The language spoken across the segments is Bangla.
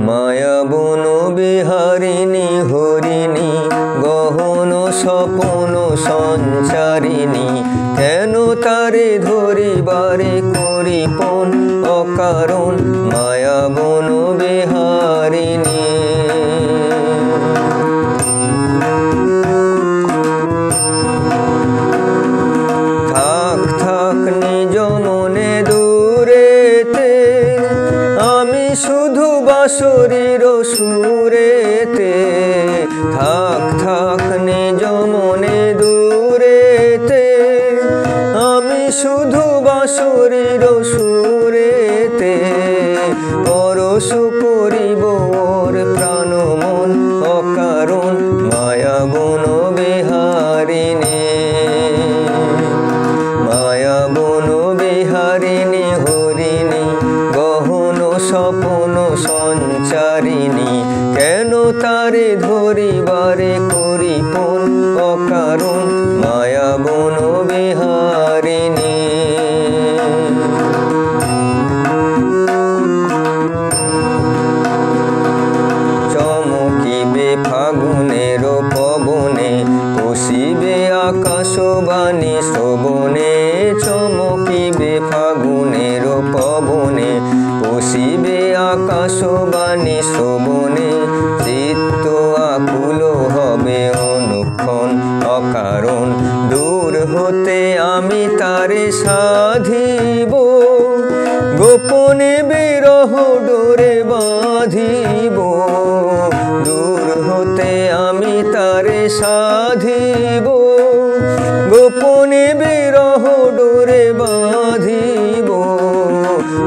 মায়া বন বিহারিণী হরিণী গহন স্বপন সঞ্চারিণী কেন তারে ধরিবারে করিপন অকারণ মায়া বন বিহারিণী। থাক থাক নিজ মনে দূরেতে আমি শুধু বাঁশরীর সুরেতে। থাক থাক নিজ মনে দূরেতে আমি শুধু বাঁশরীর সুরেতে। পরশ করিব ওর প্রাণ মন অকারণ মায়া বন বিহারিণী। মায়া বন বিহারিণী হরিণী গহন স্বপন সঞ্চারিণী কেন তারে ধরিবারে করিপন অকারণ মায়া বন বিহারিণী। চমকিবে ফাগুনের পবনে পশিবে আকাশবাণী শ্রবণে। চমকিবে ফাগুনের পবনে পশিবে আকাশবাণী শ্রবণে। চিত্ত আকুল হবে অনুক্ষণ অকারণ দূর হতে আমি তারে সাধিব। গোপনে বিরহ ডোরে বাঁধিব দূর হতে আমি তারে সাধিব। গোপনে বিরহ ডোরে বাঁধিব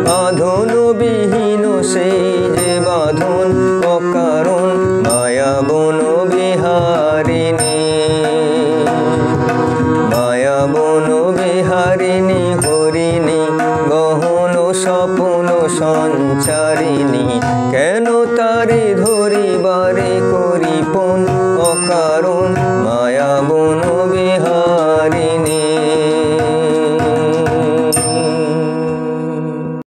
বাঁধন বিহীন সেই যে বাঁধন অকারণ মায়া বন বিহারিণী। মায়া বন বিহারিণী হরিণী গহন স্বপন সঞ্চারিণী কেন তারে ধরিবারে করিপন অকারণ মায়া বন